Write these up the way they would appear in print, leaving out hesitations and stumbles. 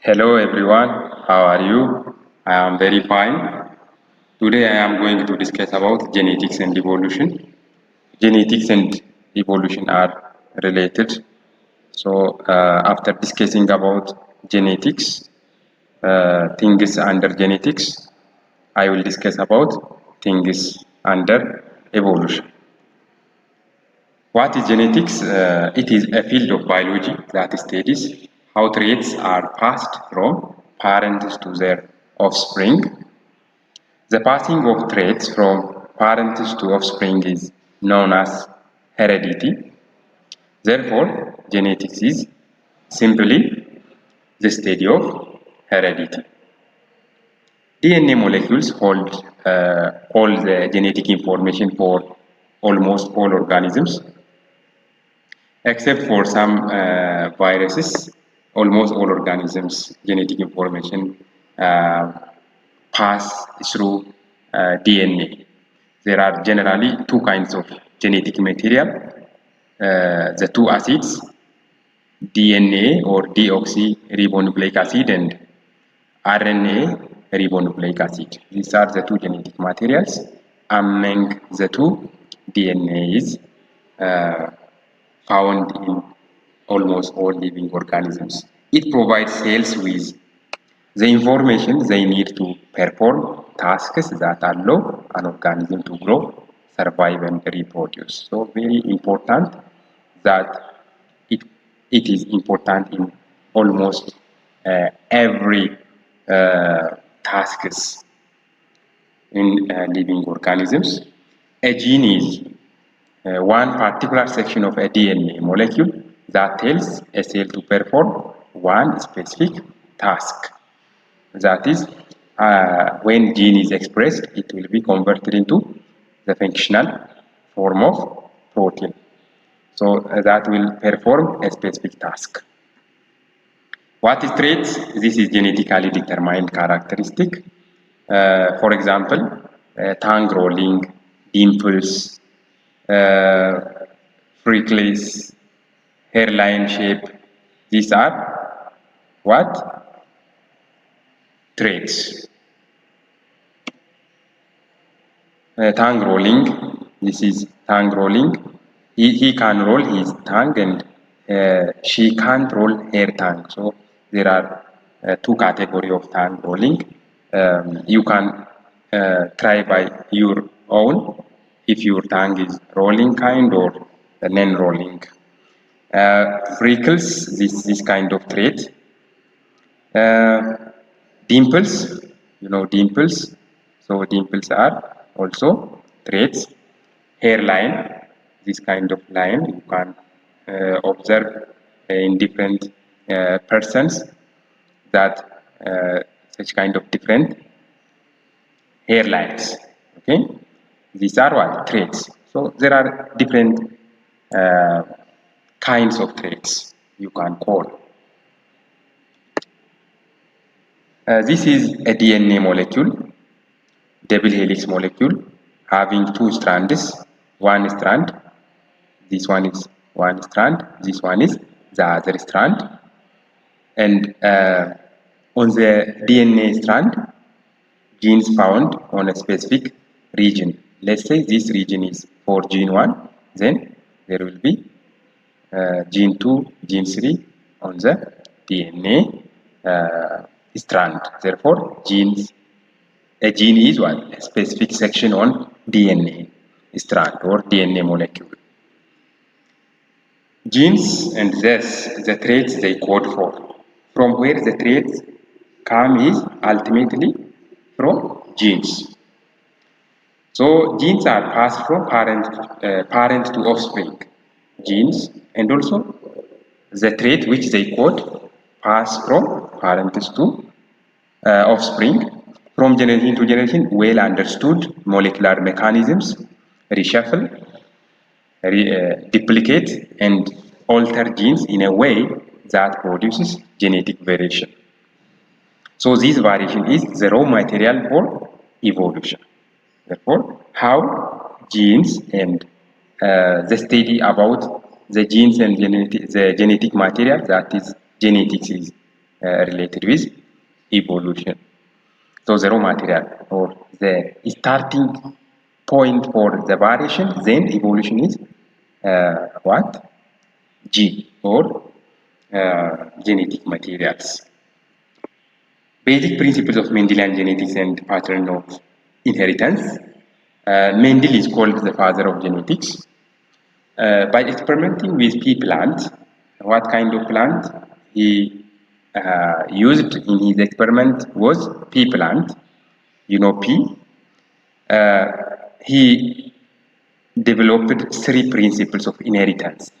Hello everyone, how are you? I am very fine. Today I am going to discuss about genetics and evolution. Genetics and evolution are related. So after discussing about genetics, things under genetics, I will discuss about things under evolution. What is genetics? It is a field of biology that studies how traits are passed from parents to their offspring. The passing of traits from parents to offspring is known as heredity. Therefore, genetics is simply the study of heredity. DNA molecules hold all the genetic information for almost all organisms. Except for some viruses, almost all organisms' genetic information pass through DNA. There are generally two kinds of genetic material, the two acids, DNA or deoxyribonucleic acid and RNA ribonucleic acid. These are the two genetic materials. Among the two, DNA is found in almost all living organisms. It provides cells with the information they need to perform tasks that allow an organism to grow, survive, and reproduce. So very important that it is important in almost every tasks in living organisms. A gene is one particular section of a DNA molecule that tells a cell to perform one specific task. That is, when gene is expressed, it will be converted into the functional form of protein. So that will perform a specific task. What is traits? This is genetically determined characteristic. For example, tongue rolling, dimples, freckles, hairline shape. These are what? Traits. Tongue rolling. This is tongue rolling. He can roll his tongue and she can't roll her tongue. So there are two categories of tongue rolling. You can try by your own if your tongue is rolling kind or non-rolling. Freckles, this kind of trait. Dimples, you know dimples. So dimples are also traits. Hairline, this kind of line you can observe in different persons that such kind of different hairlines. Okay, these are what traits. So there are different uh, kinds of traits you can call. This is a DNA molecule, double helix molecule, having two strands. One strand, this one is one strand, this one is the other strand. And on the DNA strand, genes found on a specific region. Let's say this region is for gene 1, then there will be gene 2, gene 3 on the DNA strand. Therefore, a gene is what? A specific section on DNA strand or DNA molecule. Genes and thus the traits they code for. From where the traits come is ultimately from genes. So genes are passed from parent to offspring. Genes and also the trait which they code pass from parents to offspring. From generation to generation, well understood molecular mechanisms reshuffle, duplicate, and alter genes in a way that produces genetic variation. So this variation is the raw material for evolution. Therefore, how genes and the study about the genes and the genetic material, that is genetics, is related with evolution. So the raw material or the starting point for the variation, then evolution is what? Gene or genetic materials. Basic principles of Mendelian genetics and pattern of inheritance. Mendel is called the father of genetics. By experimenting with pea plant, what kind of plant he used in his experiment was pea plant. You know pea. He developed three principles of inheritance,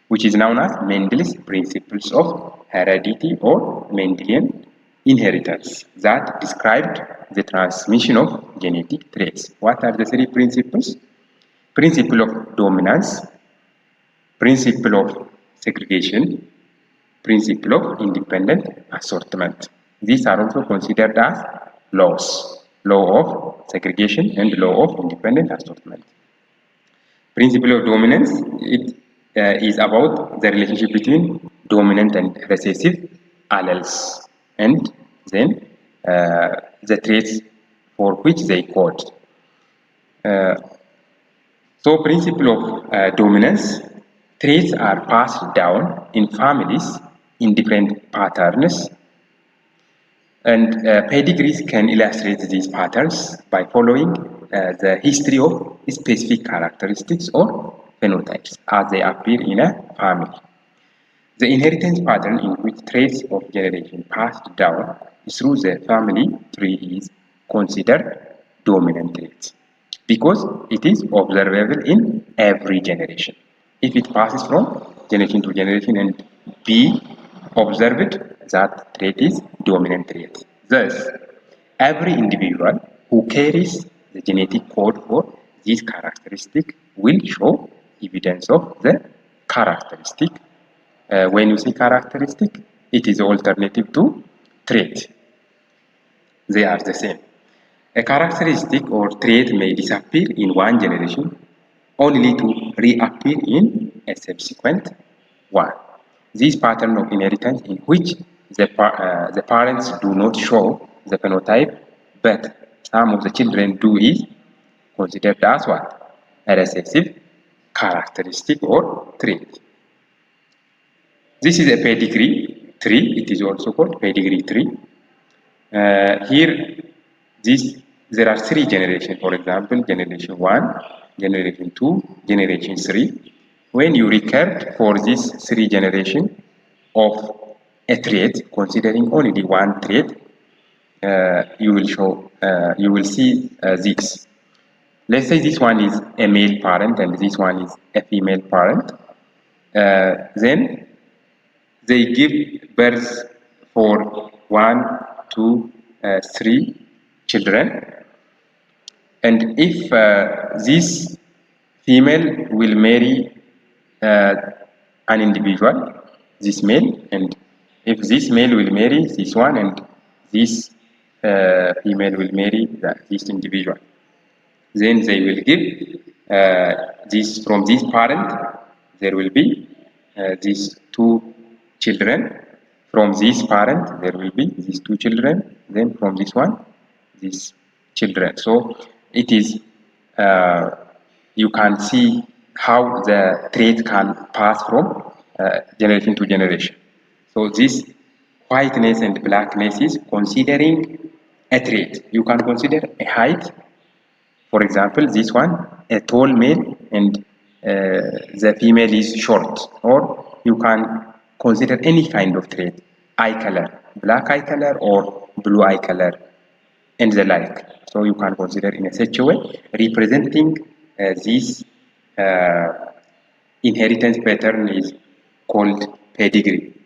which is known as Mendel's principles of heredity or Mendelian inheritance that described the transmission of genetic traits. What are the three principles? Principle of dominance, principle of segregation, principle of independent assortment. These are also considered as laws, law of segregation and law of independent assortment. Principle of dominance, it is about the relationship between dominant and recessive alleles and then the traits for which they code. So principle of dominance, traits are passed down in families in different patterns, and pedigrees can illustrate these patterns by following the history of specific characteristics or phenotypes as they appear in a family. The inheritance pattern in which traits of generation passed down through the family tree is considered dominant traits because it is observable in every generation. If it passes from generation to generation and be observed, that trait is dominant trait. Thus, every individual who carries the genetic code for this characteristic will show evidence of the characteristic. When you say characteristic, it is alternative to trait. They are the same. A characteristic or trait may disappear in one generation only to reappear in a subsequent one. This pattern of inheritance in which the parents do not show the phenotype but some of the children do is considered as what? A recessive characteristic or trait. This is a pedigree tree. It is also called pedigree tree. Here, there are three generations. For example, generation 1, generation 2, generation 3. When you record for these three generations of a trait, considering only one trait, you will see this. Let's say this one is a male parent and this one is a female parent. Then they give birth for 1, 2, 3 children. And if this female will marry an individual, this male, and if this male will marry this one, and this female will marry this individual, then they will give this from this parent. There will be these two children. From this parent, there will be these two children. Then from this one, these children. So it is, you can see how the trait can pass from generation to generation. So this whiteness and blackness is considering a trait. You can consider a height. For example, this one, a tall male and the female is short. Or you can consider any kind of trait, eye color, black eye color or blue eye color, and the like. So you can consider in such a way, representing this inheritance pattern is called pedigree.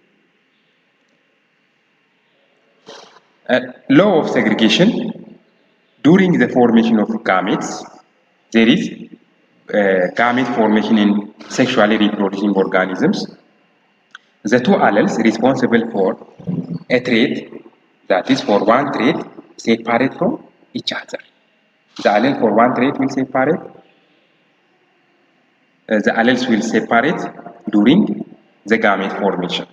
Law of segregation. During the formation of gametes, there is gamete formation in sexually reproducing organisms. The two alleles responsible for a trait, that is for one trait, separate from each other. The allele for one trait will separate, the alleles will separate during the gamete formation.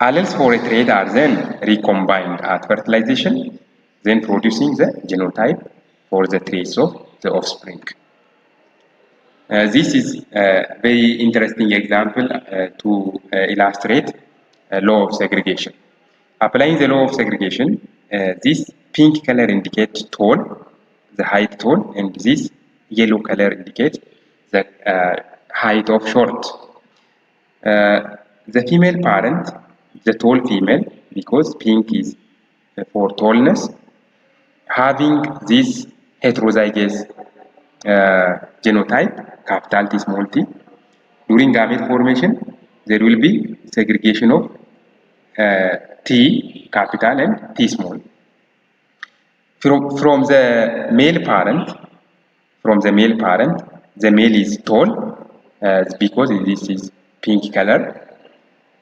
Alleles for a trait are then recombined at fertilization, then producing the genotype for the traits of the offspring. This is a very interesting example to illustrate law of segregation. Applying the law of segregation, this pink color indicates tall, the height tall, and this yellow color indicates the height of short. The female parent, the tall female, because pink is for tallness, having this heterozygous genotype, capital T, small t, during gamete formation, there will be segregation of T, capital, and T, small. From the male parent, the male is tall because this is pink color.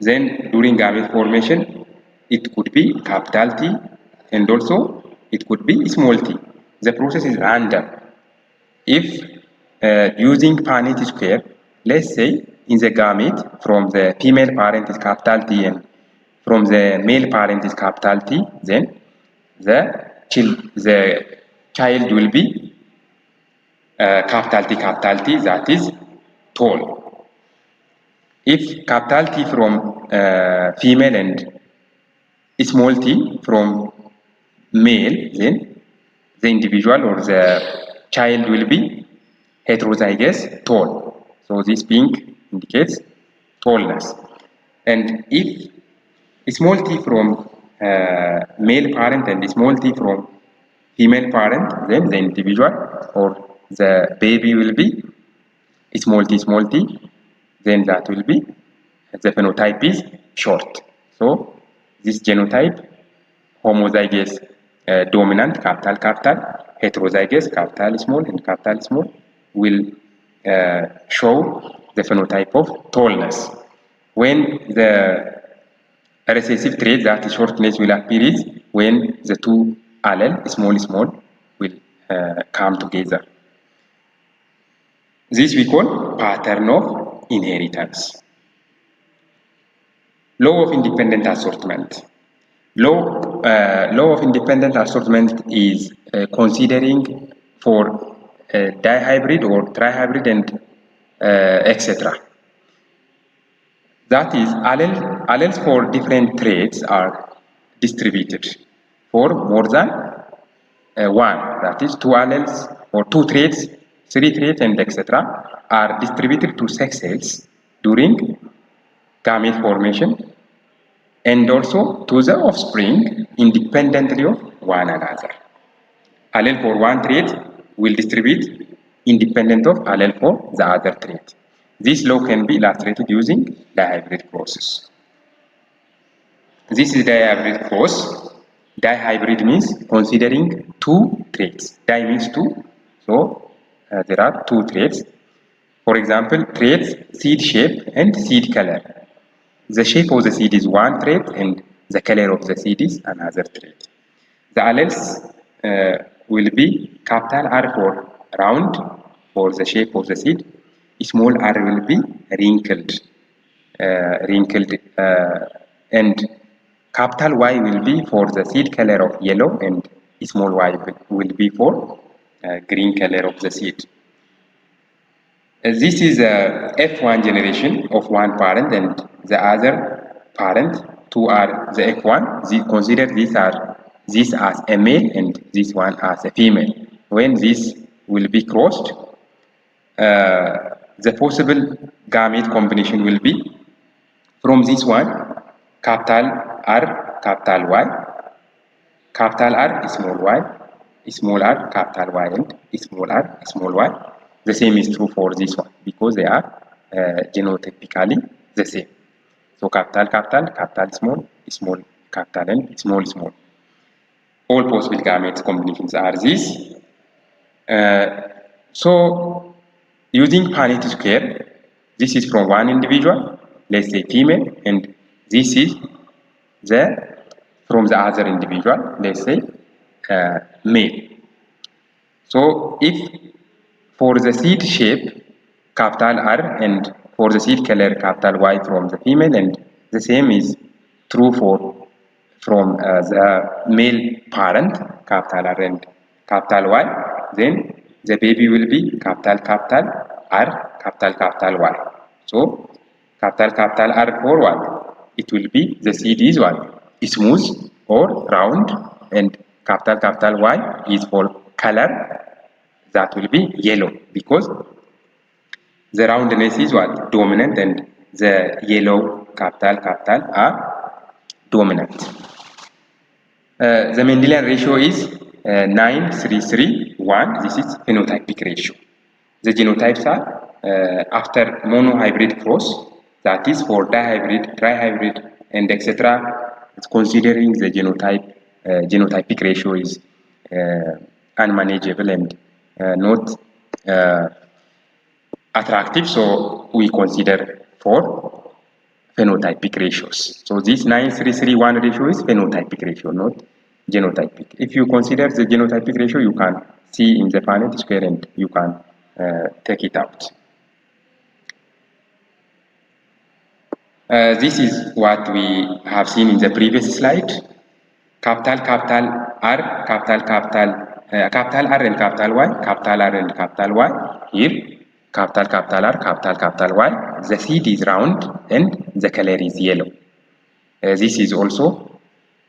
Then during gamete formation, it could be capital T and also it could be small t. The process is random. If using Punnett square, let's say in the gamete from the female parent is capital T and from the male parent is capital T, then the child will be capital T, that is tall. If capital T from female and small t from male, then the individual or the child will be heterozygous tall. So this pink indicates tallness. And if small t from male parent and small t from female parent, then the individual or the baby will be small t, then that will be, the phenotype is short. So this genotype, homozygous dominant, capital, heterozygous, capital small and capital small, will show the phenotype of tallness. When the recessive trait, that is shortness, will appear is when the two allele, small, will come together. This we call pattern of inheritance. Law of independent assortment. Law of independent assortment is considering for dihybrid or trihybrid and etc. That is, alleles for different traits are distributed for more than one. That is, two alleles or two traits, three traits, and etc. are distributed to sex cells during gamete formation and also to the offspring independently of one another. Allele for one trait will distribute independent of allele for the other trait. This law can be illustrated using Dihybrid process. This is Dihybrid cross. Dihybrid means considering two traits. Di means two, so there are two traits. For example, traits seed shape and seed color. The shape of the seed is one trait and the color of the seed is another trait. The alleles will be capital R for round for the shape of the seed, small r will be wrinkled, and capital Y will be for the seed color of yellow and small y will be for green color of the seed. This is a F1 generation of one parent and the other parent, two are the F1. Consider this as a male and this one as a female. When this will be crossed, the possible gamete combination will be from this one, capital R, capital Y, capital R, small r, capital Y, and small r, small y. The same is true for this one because they are genotypically the same. So capital small capital, and small. All possible gamete combinations are these. So using Punnett square, this is from one individual, let's say female, and this is from the other individual, let's say male. So if for the seed shape, capital R, and for the seed color, capital Y from the female, and the same is true from the male parent, capital R and capital Y, then the baby will be capital R, capital Y. So capital R for what? It will be, the seed is what? Smooth or round, and capital Y is for color, that will be yellow, because the roundness is what? Dominant, and the yellow capital are dominant. The Mendelian ratio is 9:3:3:1. This is phenotypic ratio. The genotypes are after monohybrid cross, that is for dihybrid, trihybrid, and etc. Considering the genotypic ratio is unmanageable and not attractive, so we consider for phenotypic ratios. So this 9:3:3:1 ratio is phenotypic ratio, not genotypic. If you consider the genotypic ratio, you can see in the Punnett square and you can take it out. This is what we have seen in the previous slide. Capital R, capital R and capital Y, capital R and capital Y. Here, capital R, capital Y. The seed is round and the color is yellow. This is also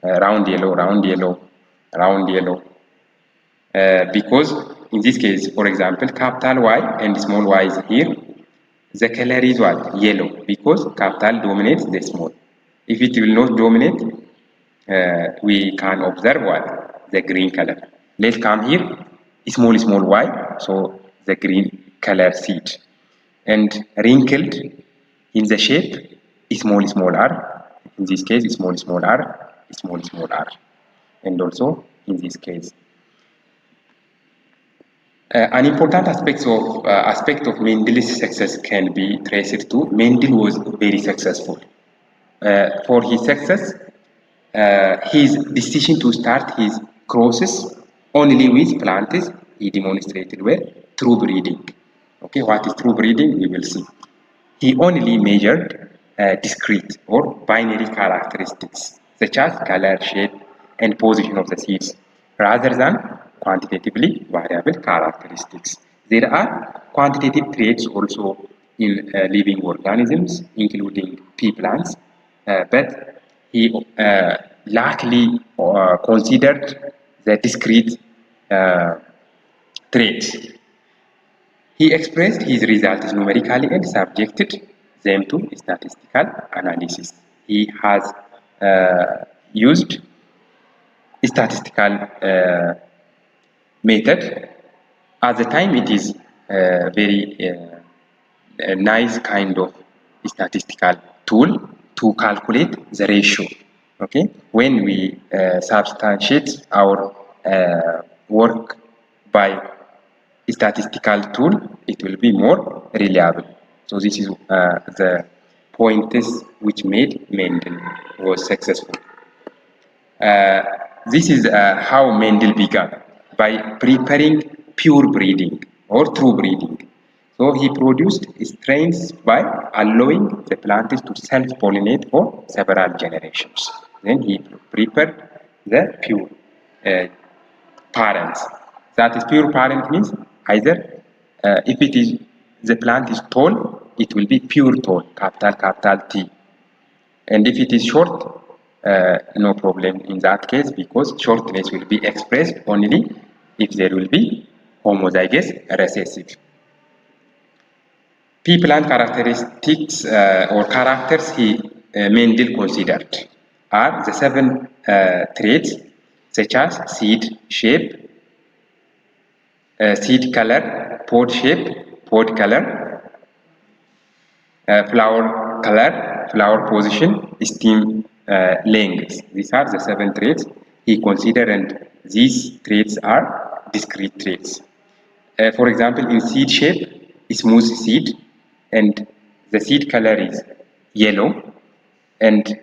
round yellow. Because in this case, for example, capital Y and small y is here. The color is what? Yellow, because capital dominates the small. If it will not dominate, we can observe what? The green color. Let's come here, small y, so the green color seed. And wrinkled in the shape, small r. In this case, small r. And also in this case. An important aspect of Mendel's success can be traced to Mendel was very successful. For his success, his decision to start his crosses only with plants he demonstrated were true breeding. Okay, what is true breeding? We will see. He only measured discrete or binary characteristics such as color, shape, and position of the seeds, rather than quantitatively variable characteristics. There are quantitative traits also in living organisms, including pea plants, but he largely considered the discrete traits. He expressed his results numerically and subjected them to statistical analysis. He has used statistical method. At the time, it is very nice kind of statistical tool to calculate the ratio. Okay, when we substantiate our work by statistical tool, it will be more reliable. So this is the points which made Mendel was successful. This is how Mendel began, by preparing pure breeding or true breeding. So he produced strains by allowing the plants to self-pollinate for several generations. Then he prepared the pure parents. That is, pure parent means either if it is the plant is tall, it will be pure tall, capital T. And if it is short, no problem in that case, because shortness will be expressed only if there will be homozygous recessive. Pea plant characteristics or characters Mendel considered are the 7 traits such as seed shape, seed color, pod shape, pod color, flower color, flower position, stem length. These are the 7 traits he considered, and these traits are discrete traits. For example, in seed shape, smooth seed, and the seed color is yellow, and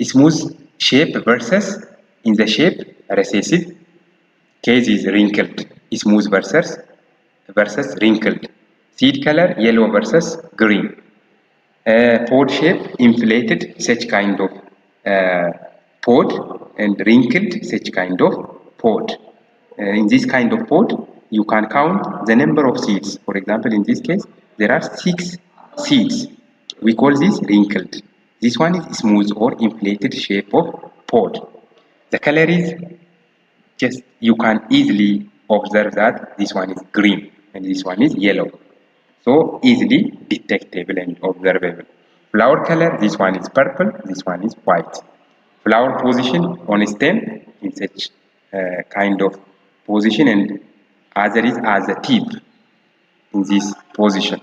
smooth shape versus in the shape recessive case is wrinkled, smooth versus wrinkled. Seed color yellow versus green. Pod shape inflated, such kind of pod and wrinkled such kind of pod. In this kind of pod, you can count the number of seeds. For example, in this case, there are 6 seeds. We call this wrinkled. This one is smooth or inflated shape of pod. The color is just, you can easily observe that this one is green and this one is yellow. So easily detectable and observable. Flower color, this one is purple, this one is white. Flower position on stem in such kind of position, and other is as a tip in this position.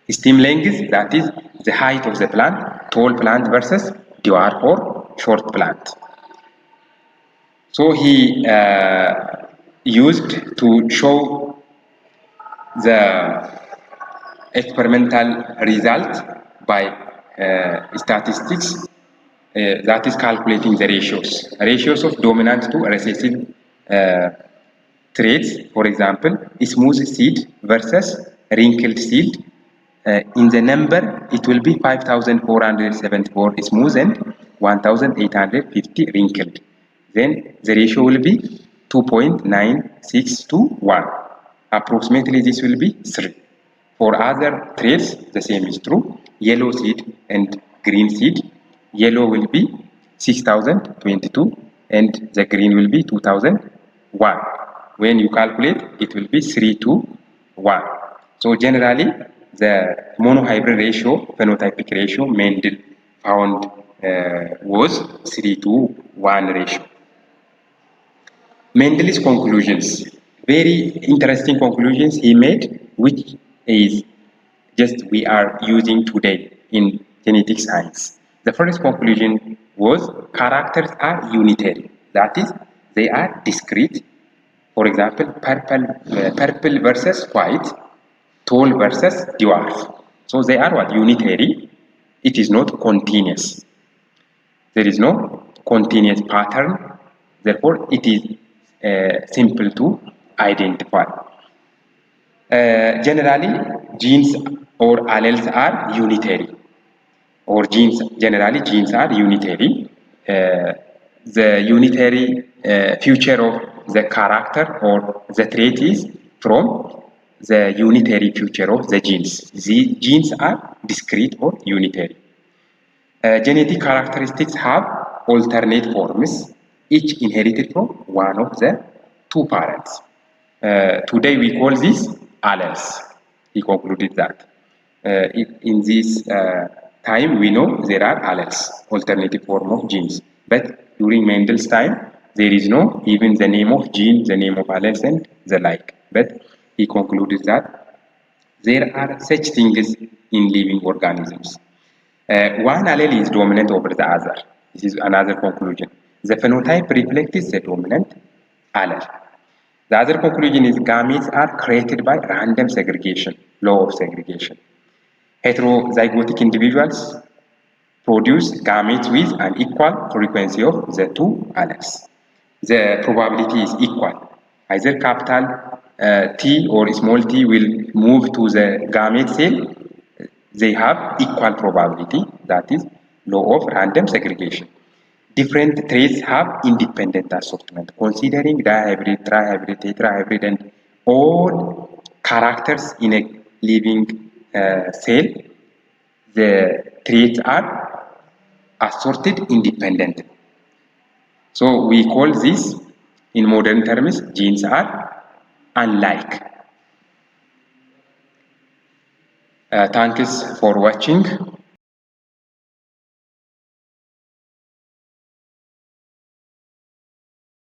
Stem length, that is the height of the plant, tall plant versus dwarf or short plant. So he used to show the experimental result by statistics, that is calculating the ratios of dominant to recessive traits. For example, smooth seed versus wrinkled seed. In the number, it will be 5,474 smooth and 1,850 wrinkled. Then the ratio will be 2.96 to 1. Approximately this will be 3. For other traits, the same is true. Yellow seed and green seed. Yellow will be 6,022 and the green will be 2,001. When you calculate, it will be 3 to 1. So generally, the monohybrid ratio, phenotypic ratio, Mendel found was 3 to 1 ratio. Mendel's conclusions, very interesting conclusions he made, which is just we are using today in genetic science. The first conclusion was characters are unitary, that is, they are discrete. For example, purple versus white, tall versus dwarf. So they are what? Unitary. It is not continuous. There is no continuous pattern. Therefore, it is simple to identify. Generally, genes or alleles are unitary. Or generally genes are unitary. The unitary feature of the character or the trait is from the unitary feature of the genes. The genes are discrete or unitary. Genetic characteristics have alternate forms, each inherited from one of the two parents. Today we call this alleles. He concluded that. In this time we know there are alleles, alternative form of genes. But during Mendel's time, there is no even the name of gene, the name of alleles and the like. But he concluded that there are such things in living organisms. One allele is dominant over the other. This is another conclusion. The phenotype reflects the dominant allele. The other conclusion is gametes are created by random segregation, law of segregation. Heterozygotic individuals produce gametes with an equal frequency of the two alleles. The probability is equal. Either capital T or small t will move to the gamete cell. They have equal probability, that is law of random segregation. Different traits have independent assortment, considering dihybrid, trihybrid, tetrahybrid, and all characters in a living cell. The traits are assorted independently. So we call this, in modern terms, genes are unlike. Thanks for watching.